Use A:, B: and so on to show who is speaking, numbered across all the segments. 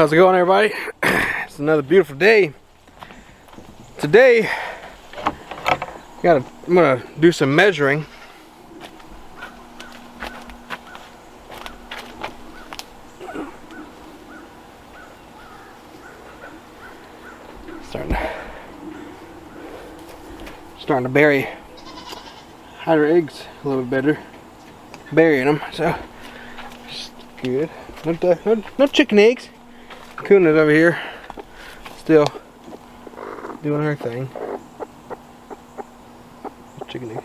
A: How's it going, everybody? It's another beautiful day. Today, I'm gonna do some measuring. Starting to bury hide eggs a little bit better. Burying them, so it's good. No chicken eggs. Kuna's over here, still doing her thing. Chicken egg.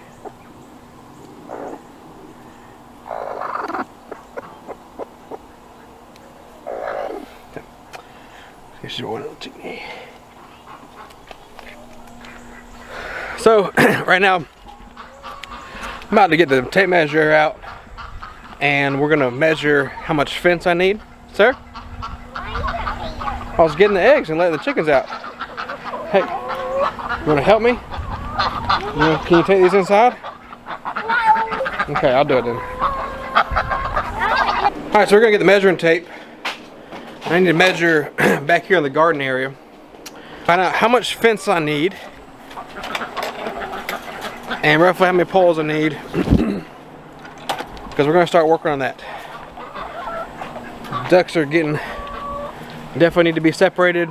A: She's one little chicken egg. So right now, I'm about to get the tape measure out, and we're gonna measure how much fence I need. Sir? I was getting the eggs and letting the chickens out. Hey, you wanna help me? Can you take these inside? Okay, I'll do it then. Alright, so we're gonna get the measuring tape. I need to measure back here in the garden area. Find out how much fence I need. And roughly how many poles I need. Because we're gonna start working on that. Ducks are definitely need to be separated.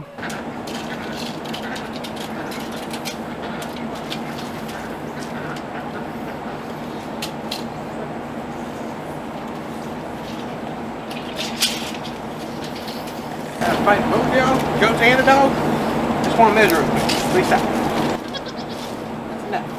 A: Fight both goats and a dog. Just want to measure them. At least that. That's enough.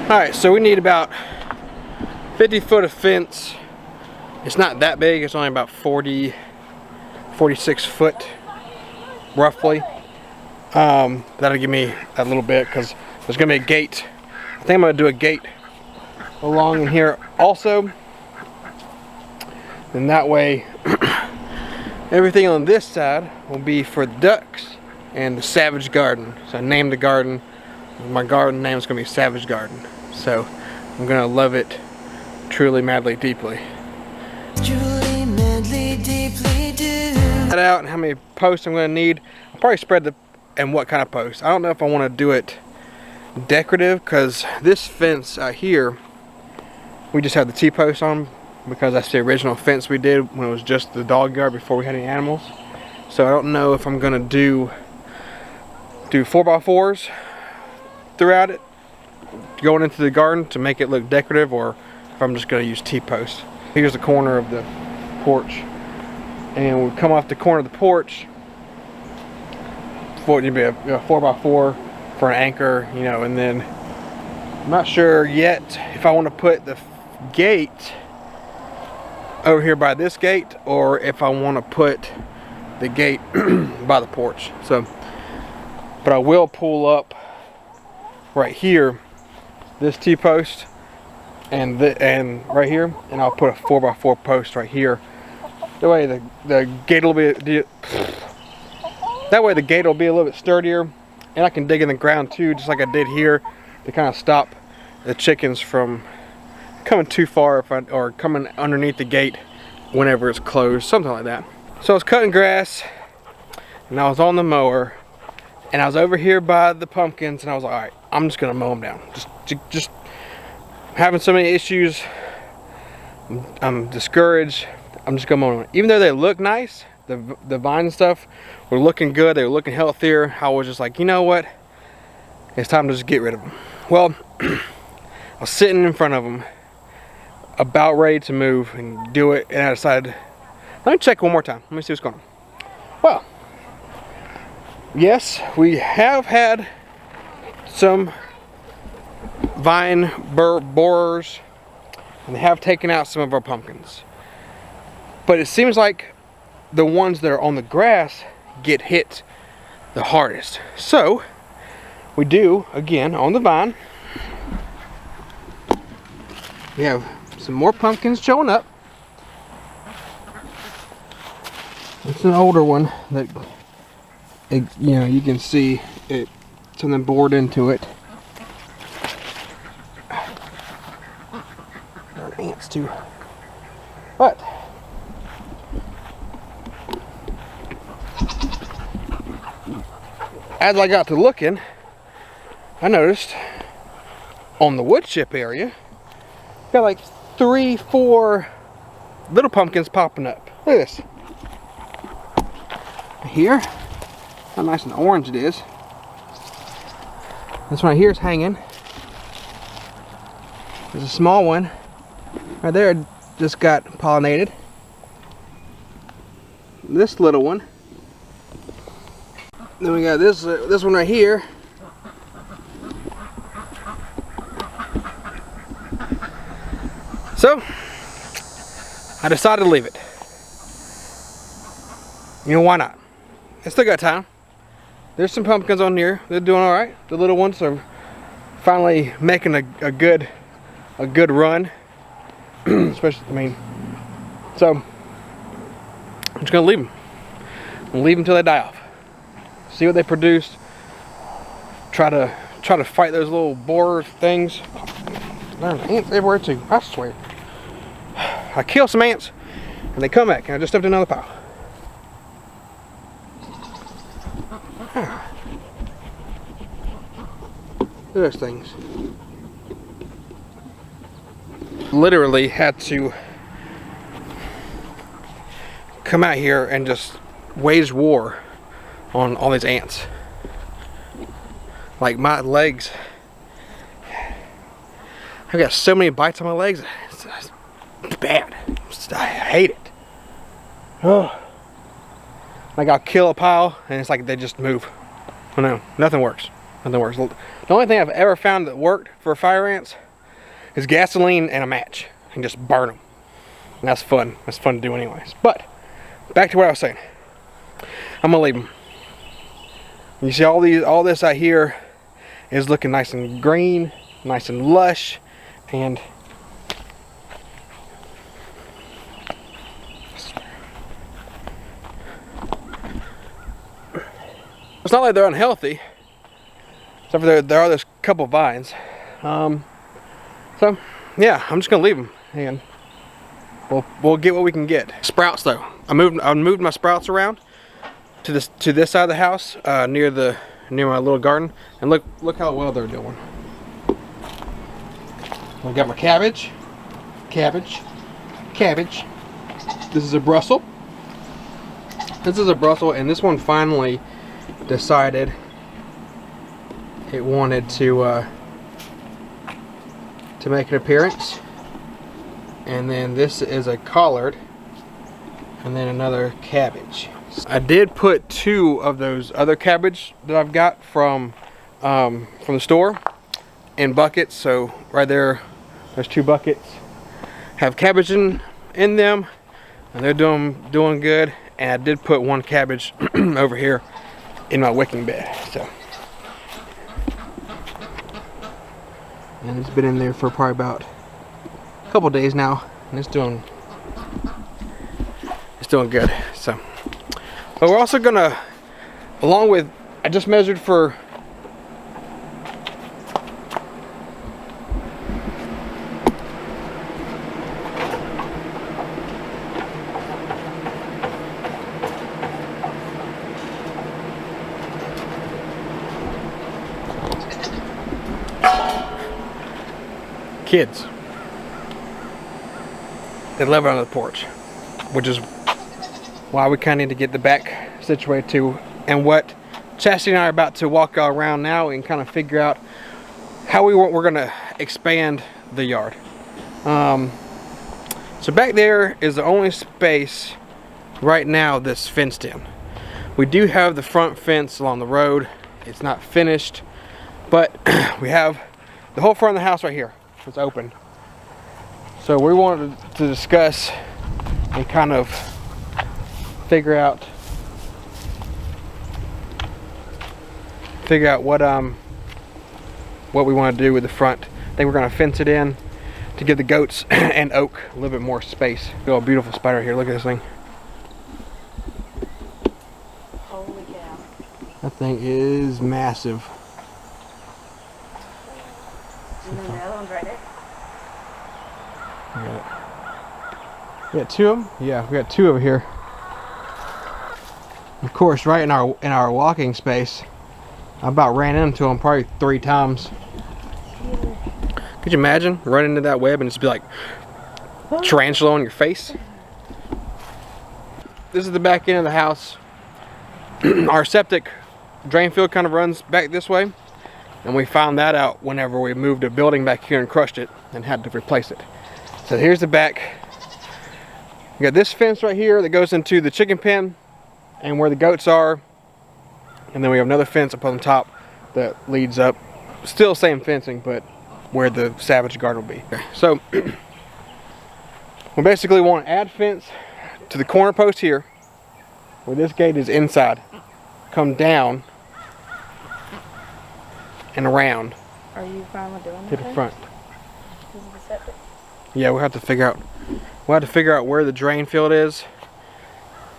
A: Alright, so we need about 50 foot of fence. It's not that big, it's only about 46 foot roughly. That'll give me a little bit because there's gonna be a gate. I think I'm gonna do a gate along in here also. And that way everything on this side will be for ducks and the Savage Garden. So I named the garden, my garden name is gonna be Savage Garden. So I'm gonna love it truly, madly, deeply. Truly, madly, deeply do. That out and how many posts I'm gonna need. I'll probably spread the and what kind of posts. I don't know if I want to do it decorative because this fence out here, we just have the T-posts on because that's the original fence we did when it was just the dog yard before we had any animals. So I don't know if I'm gonna do 4x4s throughout it, going into the garden to make it look decorative, or if I'm just going to use T-posts. Here's the corner of the porch, and we'll come off the corner of the porch for it to be a 4x4 for an anchor, you know. And then I'm not sure yet if I want to put the gate over here by this gate, or if I want to put the gate by the porch. So, but I will pull up right here this T-post and right here, and I'll put a 4x4 post right here. That way the gate will be a little bit sturdier, and I can dig in the ground too, just like I did here, to kind of stop the chickens from coming too far or coming underneath the gate whenever it's closed, something like that. So I was cutting grass, and I was on the mower, and I was over here by the pumpkins, and I was like, all right, I'm just gonna mow them down. Just having so many issues. I'm discouraged. I'm just gonna mow them. Even though they look nice, the vine and stuff were looking good, they were looking healthier, I was just like, you know what? It's time to just get rid of them. Well, I was sitting in front of them, about ready to move and do it, and I decided, let me check one more time. Let me see what's going on. Well, yes, we have had some vine borers, and they have taken out some of our pumpkins. But it seems like the ones that are on the grass get hit the hardest. So we do, again, on the vine, We have some more pumpkins showing up. It's an older one that, you know, you can see it, something bored into it. There are ants too. But as I got to looking, I noticed on the wood chip area, got like 3, 4 little pumpkins popping up. Look at this. Here, how nice and orange it is. This one right here is hanging. There's a small one right there, just got pollinated. This little one. Then we got this one right here. So I decided to leave it. You know, why not? I still got time. There's some pumpkins on here. They're doing all right. The little ones are finally making a good run. Especially, I mean, so I'm just gonna leave them. I'm gonna leave them until they die off. See what they produce. Try to fight those little borer things. There's ants everywhere too. I swear. I kill some ants and they come back, and I just stuffed another pile. Those things. Literally had to come out here and just wage war on all these ants. Like my legs, I've got so many bites on my legs. It's bad. I hate it. Oh. Like I'll kill a pile and it's like they just move. I know, nothing works. Nothing works. The only thing I've ever found that worked for fire ants is gasoline and a match, and just burn them. And that's fun. That's fun to do anyways. But back to what I was saying. I'm gonna leave them. You see all this out here is looking nice and green, nice and lush, and it's not like they're unhealthy, except for there are this couple vines. So yeah, I'm just gonna leave them, and we'll get what we can get. Sprouts though, I moved my sprouts around to this side of the house, near my little garden, and look how well they're doing. I got my cabbage. This is a Brussels. And this one finally decided it wanted to make an appearance. And then this is a collard, and then another cabbage. I did put 2 of those other cabbage that I've got from the store in buckets. So right there, there's 2 buckets have cabbage in them, and they're doing good. And I did put 1 cabbage over here in my wicking bed. So, and it's been in there for probably about a couple days now, and it's doing good. So, but we're also gonna, along with, I just measured for kids that live under the porch, which is why we kind of need to get the back situated too. And what Chastity and I are about to walk around now and kind of figure out how we're gonna expand the yard. So back there is the only space right now that's fenced in. We do have the front fence along the road. It's not finished, but we have the whole front of the house right here. It's open. So we wanted to discuss and kind of figure out what we want to do with the front. I think we're going to fence it in to give the goats and Oak a little bit more space. Oh, a beautiful spider here. Look at this thing.
B: Holy cow.
A: That thing is massive.
B: And then the other one's right there.
A: We got 2 of them? Yeah, we got 2 over here. Of course, right in our walking space, I about ran into them probably 3 times. Could you imagine running into that web and just be like tarantula on your face? This is the back end of the house. Our septic drain field kind of runs back this way, and we found that out whenever we moved a building back here and crushed it and had to replace it. So here's the back. We got this fence right here that goes into the chicken pen and where the goats are, and then we have another fence up on the top that leads up, still same fencing, but where the savage garden will be. So we basically want to add fence to the corner post here where this gate is inside, come down and around.
B: Are you fine with doing
A: to
B: that?
A: the front.
B: This is the septic.
A: Yeah, we'll have to figure out where the drain field is,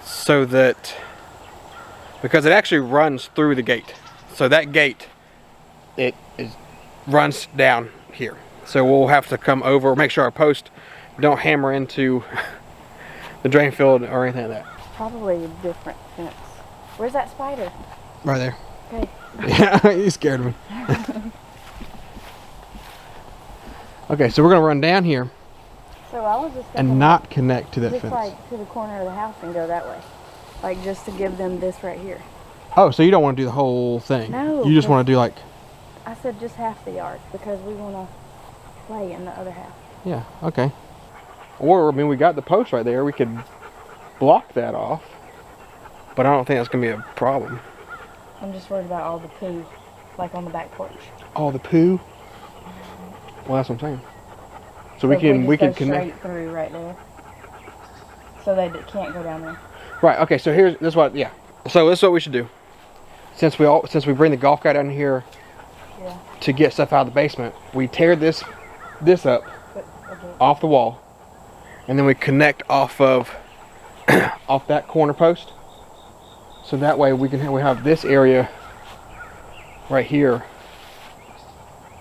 A: so that, because it actually runs through the gate. So that gate, runs down here. So we'll have to come over, make sure our posts don't hammer into the drain field or anything like that.
B: Probably a different fence. Where's that spider?
A: Right there.
B: Okay.
A: Yeah, you scared me. Okay, so we're gonna run down here
B: So I was just
A: and
B: thinking
A: not connect to that
B: just
A: fence.
B: like to the corner of the house and go that way. Like just to give them this right here.
A: Oh, so you don't want to do the whole thing?
B: No,
A: You just want to do like...
B: I said just half the yard because we want to play in the other half.
A: Yeah, okay. Or, I mean, we got the post right there. We could block that off. But I don't think that's going to be a problem.
B: I'm just worried about all the poo, like on the back porch.
A: All the poo? Well, that's what I'm saying. So we
B: if
A: can
B: just go
A: connect.
B: straight through right there. So they can't go down there.
A: Right, okay, so this is what we should do. Since we bring the golf cart down here to get stuff out of the basement, we tear this up off the wall, and then we connect off of off that corner post. So that way we have this area right here.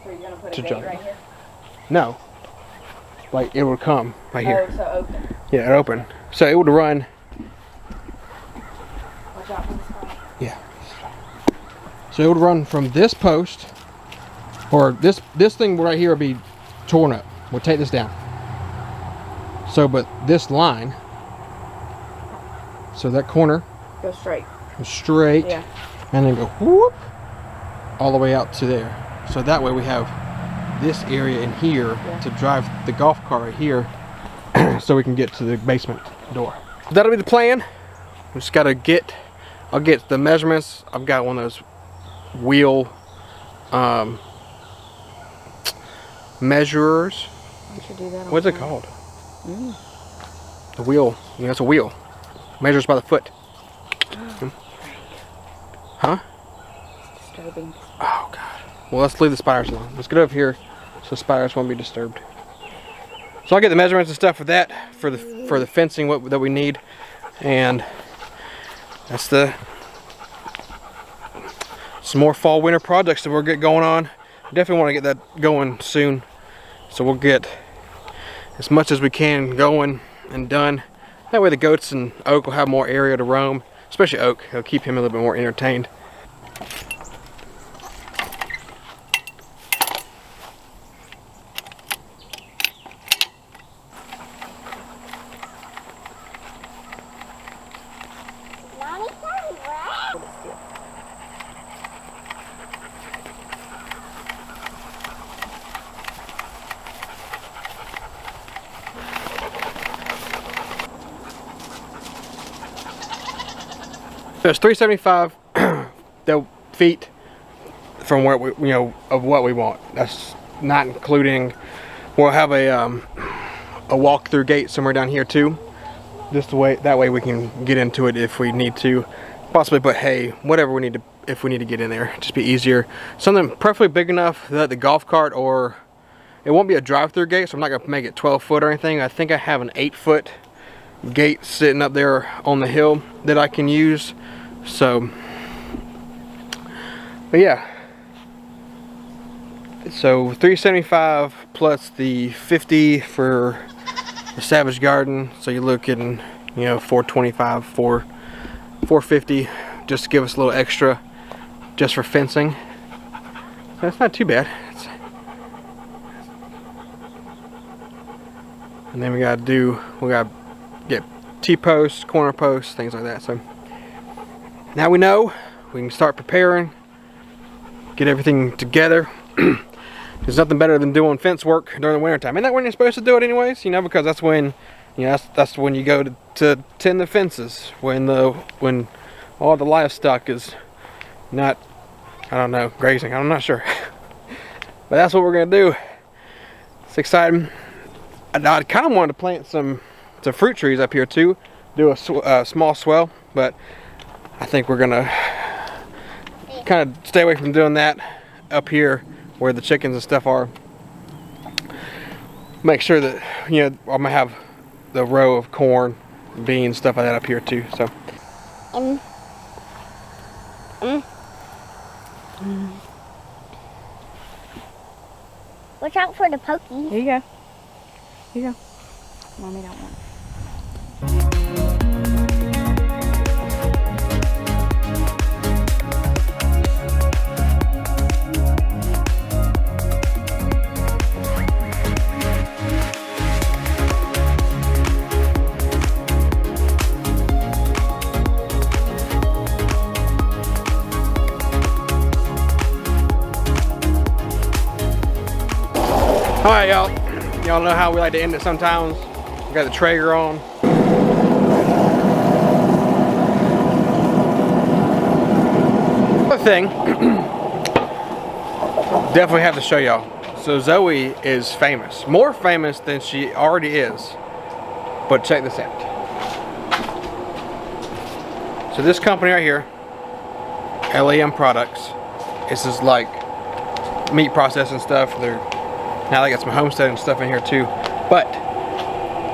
B: So you're gonna put
A: to
B: a gate
A: jump.
B: right here?
A: No, like it would come right here.
B: Oh, so open.
A: Yeah, it open. So it would run.
B: Watch out for the spider.
A: Yeah. So it would run from this post, or this thing right here would be torn up. We'll take this down. So, but this line, so that corner
B: Go straight.
A: goes straight,
B: Yeah.
A: and then go whoop all the way out to there. So that way we have this area in here to drive the golf cart right here, so we can get to the basement door. That'll be the plan. We just gotta I'll get the measurements. I've got one of those wheel measurers.
B: You should do that.
A: What's it called? The wheel. Yeah, it's a wheel. Measures by the foot. Huh?
B: Disturbing.
A: Oh god. Well, let's leave the spiders alone. Let's get over here so spiders won't be disturbed. So I'll get the measurements and stuff for that, for the fencing that we need, and that's some more fall winter projects that we'll get going on. Definitely want to get that going soon, so we'll get as much as we can going and done. That way the goats and Oak will have more area to roam, especially Oak. It'll keep him a little bit more entertained. There's 375 feet from where of what we want. That's not including, we'll have a walk-through gate somewhere down here too. That way we can get into it if we need to. Possibly put hay, whatever we need to, if we need to get in there. Just be easier. Something preferably big enough that the golf cart or It won't be a drive-through gate, so I'm not gonna make it 12 foot or anything. I think I have an 8 foot gate sitting up there on the hill that I can use. So, but yeah. So $375 plus the $50 for the Savage Garden. So you're looking, you know, $425, $450, just to give us a little extra, just for fencing. So it's not too bad. And then we gotta get T-posts, corner posts, things like that. So now we know we can start preparing, get everything together. There's nothing better than doing fence work during the winter time. Isn't that when you're supposed to do it anyways? You know, because that's when, you know, that's when you go to tend the fences, when all the livestock is not, I don't know, grazing. I'm not sure. But that's what we're gonna do. It's exciting. I kind of wanted to plant some fruit trees up here too, do a small swell, but I think we're gonna kind of stay away from doing that up here where the chickens and stuff are. Make sure that, you know, I'm gonna have the row of corn, beans, stuff like that up here too. So
C: watch out for the pokey.
B: Here you go. Here you go. Mommy don't want it.
A: Alright, y'all. Y'all know how we like to end it sometimes. We got the Traeger on. Another thing, definitely have to show y'all. So Zoe is famous. More famous than she already is. But check this out. So this company right here, LEM Products, this is like meat processing stuff. Now they got some Homestead and stuff in here too. But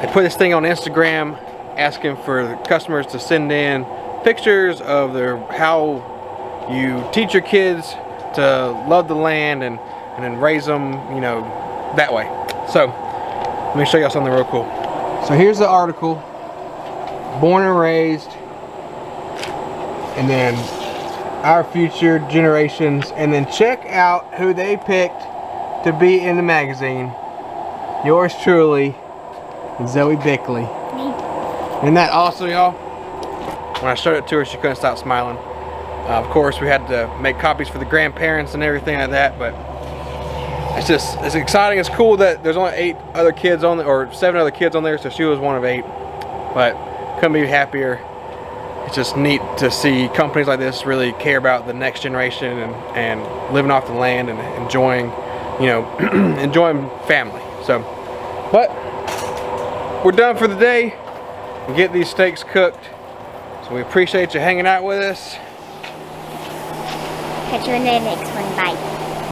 A: they put this thing on Instagram asking for the customers to send in pictures of how you teach your kids to love the land and then raise them, you know, that way. So let me show y'all something real cool. So here's the article, born and raised, and then our future generations, and then check out who they picked to be in the magazine. Yours truly, Zoe Bickley. Isn't that awesome, y'all? When I showed it to her, she couldn't stop smiling. Of course, we had to make copies for the grandparents and everything like that, but it's exciting. It's cool that there's only 8 other kids on there, or 7 other kids on there, so she was one of 8. But couldn't be happier. It's just neat to see companies like this really care about the next generation and living off the land and enjoying, you know, enjoying family. So, but we're done for the day and get these steaks cooked. So we appreciate you hanging out with us.
C: Catch you in the next one. Bye.